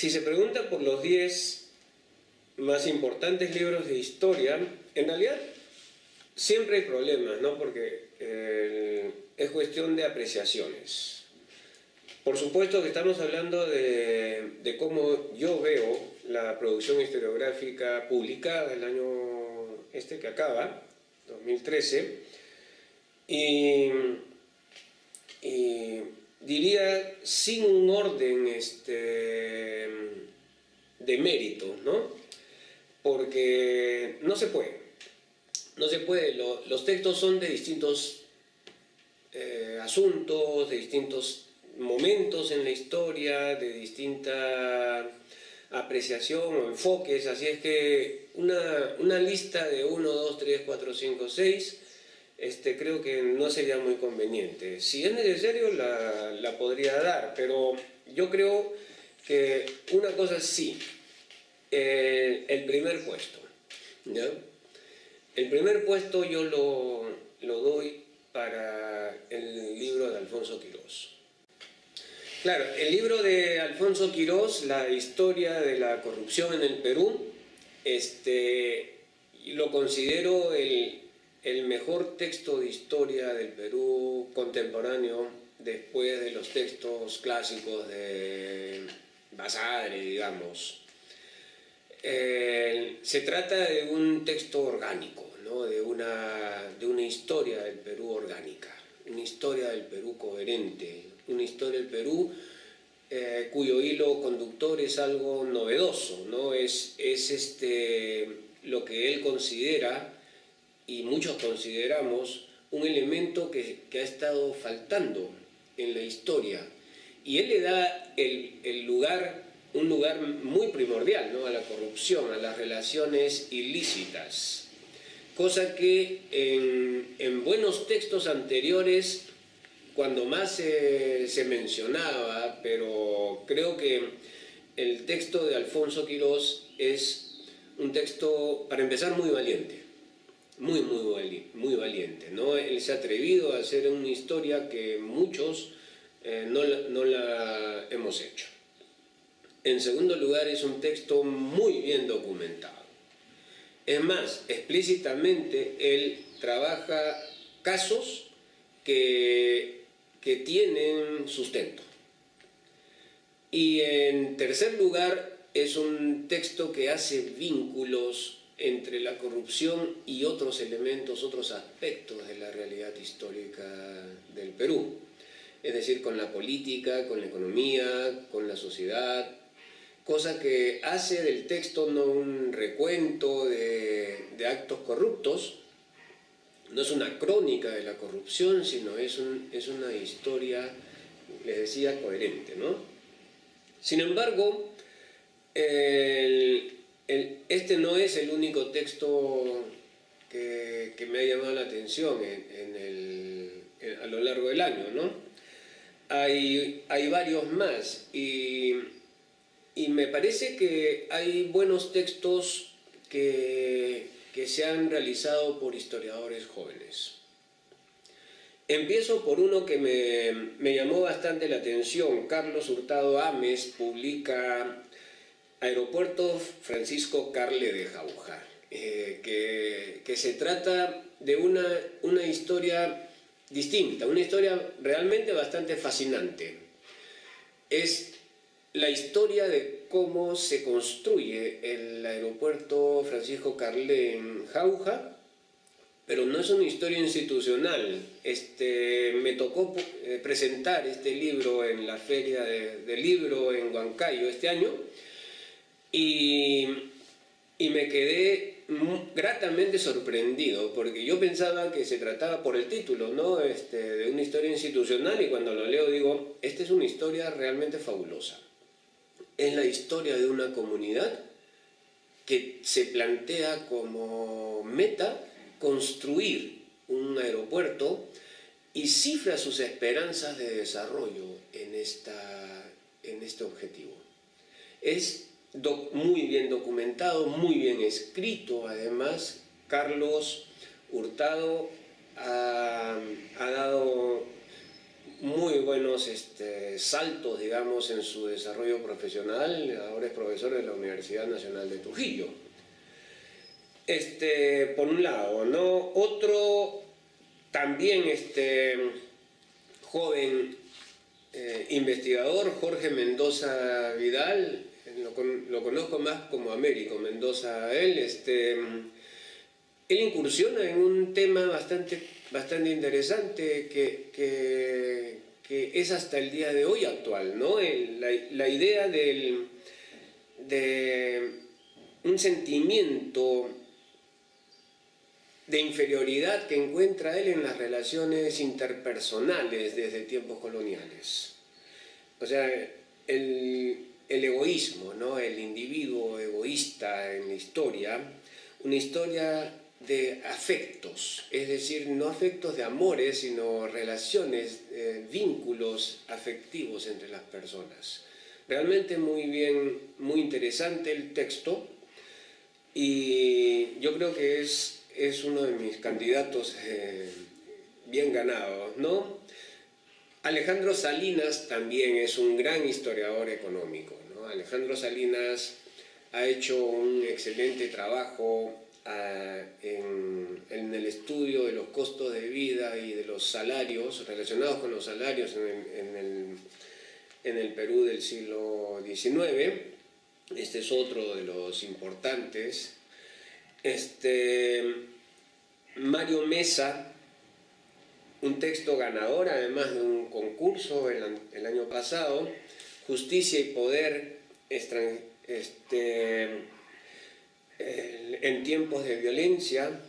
Si se pregunta por los 10 más importantes libros de historia, en realidad siempre hay problemas, ¿no? Porque es cuestión de apreciaciones. Por supuesto que estamos hablando de cómo yo veo la producción historiográfica publicada el año que acaba, 2013, y diría sin un orden de mérito, ¿no? Porque no se puede. Los textos son de distintos asuntos, de distintos momentos en la historia, de distinta apreciación o enfoques, así es que una lista de 1, 2, 3, 4, 5, 6 creo que no sería muy conveniente. Si es necesario la podría dar, pero yo creo que una cosa sí, el primer puesto, ¿ya? El primer puesto yo lo doy para el libro de Alfonso Quirós. Claro, el libro de Alfonso Quirós, La historia de la corrupción en el Perú, lo considero el mejor texto de historia del Perú contemporáneo después de los textos clásicos de Basadre, digamos. Se trata de un texto orgánico, ¿no? de una historia del Perú orgánica, una historia del Perú coherente, una historia del Perú cuyo hilo conductor es algo novedoso, ¿no? Es lo que él considera, y muchos consideramos, un elemento que ha estado faltando en la historia, y él le da un lugar muy primordial, ¿no? A la corrupción, a las relaciones ilícitas, cosa que en buenos textos anteriores, cuando más se mencionaba, pero creo que el texto de Alfonso Quirós es un texto, para empezar, muy valiente, muy valiente, ¿no? Él se ha atrevido a hacer una historia que muchos no la hemos hecho. En segundo lugar, es un texto muy bien documentado. Es más, explícitamente él trabaja casos que tienen sustento. Y en tercer lugar, es un texto que hace vínculos entre la corrupción y otros elementos, otros aspectos de la realidad histórica del Perú. Es decir, con la política, con la economía, con la sociedad, cosa que hace del texto no un recuento de actos corruptos, no es una crónica de la corrupción, sino es una historia, les decía, coherente, ¿no? Sin embargo, este no es el único texto que me ha llamado la atención a lo largo del año, ¿no? Hay varios más y me parece que hay buenos textos que se han realizado por historiadores jóvenes. Empiezo por uno que me llamó bastante la atención. Carlos Hurtado Ames publica Aeropuerto Francisco Carle de Jauja, que se trata de una historia distinta, una historia realmente bastante fascinante. Es la historia de cómo se construye el aeropuerto Francisco Carle en Jauja, pero no es una historia institucional. Me tocó presentar este libro en la Feria del Libro en Huancayo este año y me quedé gratamente sorprendido, porque yo pensaba que se trataba por el título, ¿no? De una historia institucional, y cuando lo leo digo, esta es una historia realmente fabulosa. Es la historia de una comunidad que se plantea como meta construir un aeropuerto y cifra sus esperanzas de desarrollo en este objetivo. Es muy bien documentado, muy bien escrito. Además, Carlos Hurtado ha dado muy buenos saltos, digamos, en su desarrollo profesional. Ahora es profesor de la Universidad Nacional de Trujillo. Por un lado, ¿no? Otro también joven investigador, Jorge Mendoza Vidal, lo conozco más como Américo Mendoza a él. Él incursiona en un tema bastante interesante que es hasta el día de hoy actual, ¿no? La idea de un sentimiento de inferioridad que encuentra él en las relaciones interpersonales desde tiempos coloniales. O sea, el egoísmo, ¿no? El individuo egoísta en la historia, una historia de afectos, es decir, no afectos de amores, sino relaciones, vínculos afectivos entre las personas. Realmente muy bien, muy interesante el texto, y yo creo que es uno de mis candidatos bien ganados, ¿no? Alejandro Salinas también es un gran historiador económico, ¿no? Alejandro Salinas ha hecho un excelente trabajo en el estudio de los costos de vida y de los salarios, relacionados con los salarios en el Perú del siglo XIX. Este es otro de los importantes. Mario Mesa, un texto ganador además de un concurso el año pasado, Justicia y Poder en tiempos de violencia,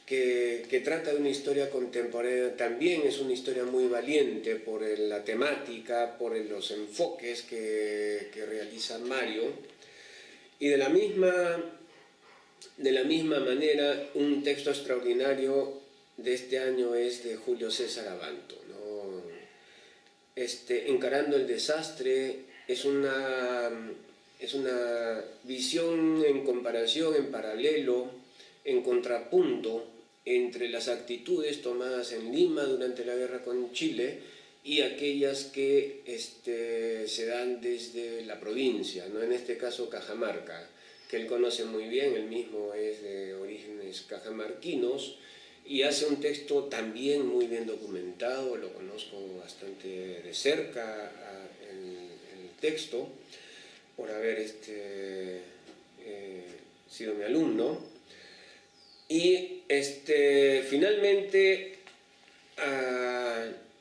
que trata de una historia contemporánea. También es una historia muy valiente por la temática, por los enfoques que realiza Mario. Y de la misma manera, un texto extraordinario de este año es de Julio César Abanto, ¿no? Encarando el desastre es una visión en comparación, en paralelo, en contrapunto entre las actitudes tomadas en Lima durante la guerra con Chile y aquellas que se dan desde la provincia, ¿no? En este caso Cajamarca, que él conoce muy bien, él mismo es de orígenes cajamarquinos, y hace un texto también muy bien documentado. Lo conozco bastante de cerca, el texto, por haber sido mi alumno. Y finalmente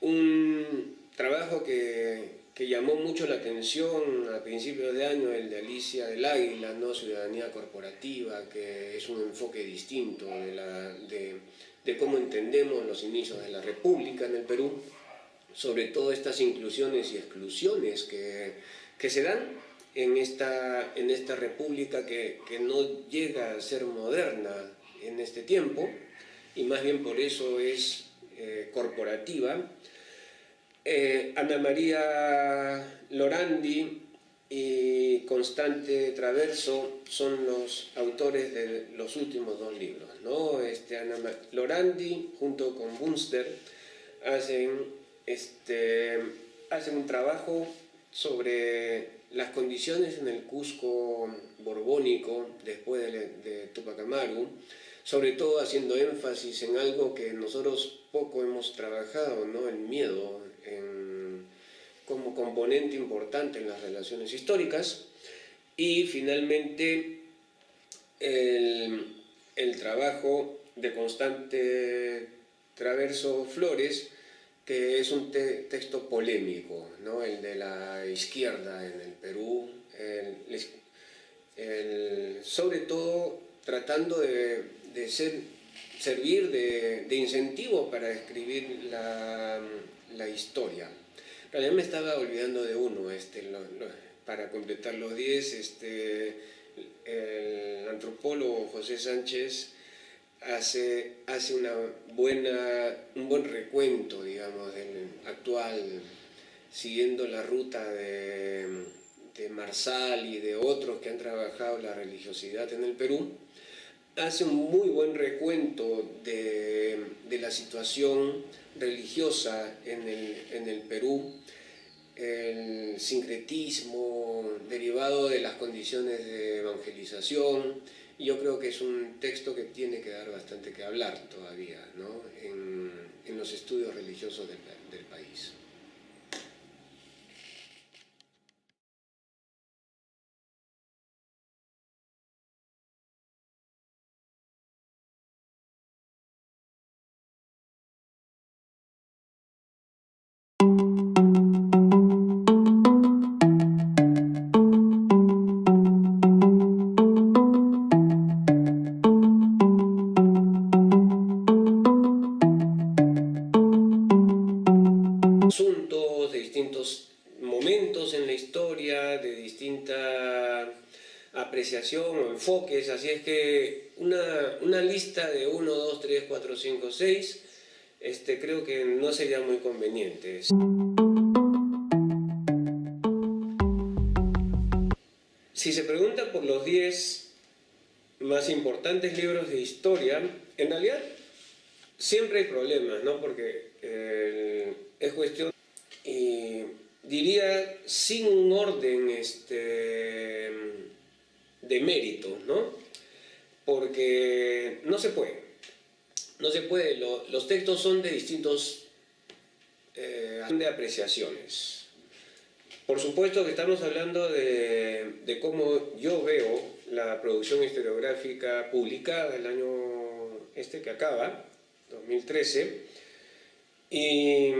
un trabajo que llamó mucho la atención a principios de año, el de Alicia del Águila, ¿no? Ciudadanía Corporativa, que es un enfoque distinto de cómo entendemos los inicios de la República en el Perú, sobre todo estas inclusiones y exclusiones que se dan en esta República que no llega a ser moderna en este tiempo, y más bien por eso es corporativa. Ana María Lorandi y Constante Traverso son los autores de los últimos dos libros, ¿no? Lorandi junto con Bunster hacen un trabajo sobre las condiciones en el Cusco borbónico después de Tupac Amaru, sobre todo haciendo énfasis en algo que nosotros poco hemos trabajado, ¿no? El miedo como componente importante en las relaciones históricas. Y finalmente el trabajo de Constante Traverso Flores, que es un texto polémico, ¿no? El de la izquierda en el Perú, sobre todo tratando de servir de incentivo para escribir la historia. En realidad me estaba olvidando de uno, para completar los 10, el antropólogo José Sánchez hace un buen recuento, digamos, del actual, siguiendo la ruta de Marsal y de otros que han trabajado la religiosidad en el Perú, hace un muy buen recuento de la situación religiosa en el Perú, el sincretismo derivado de las condiciones de evangelización. Yo creo que es un texto que tiene que dar bastante que hablar todavía, ¿no? en los estudios religiosos del país. Asuntos, de distintos momentos en la historia, de distinta apreciación o enfoques, así es que una lista de 1, 2, 3, 4, 5, 6, creo que no sería muy conveniente. Si se pregunta por los 10 más importantes libros de historia, en realidad siempre hay problemas, ¿no? Porque es cuestión, y diría, sin un orden de mérito, ¿no? Porque no se puede. No se puede. Los textos son de distintos de apreciaciones. Por supuesto que estamos hablando de cómo yo veo la producción historiográfica publicada el año que acaba, 2013, y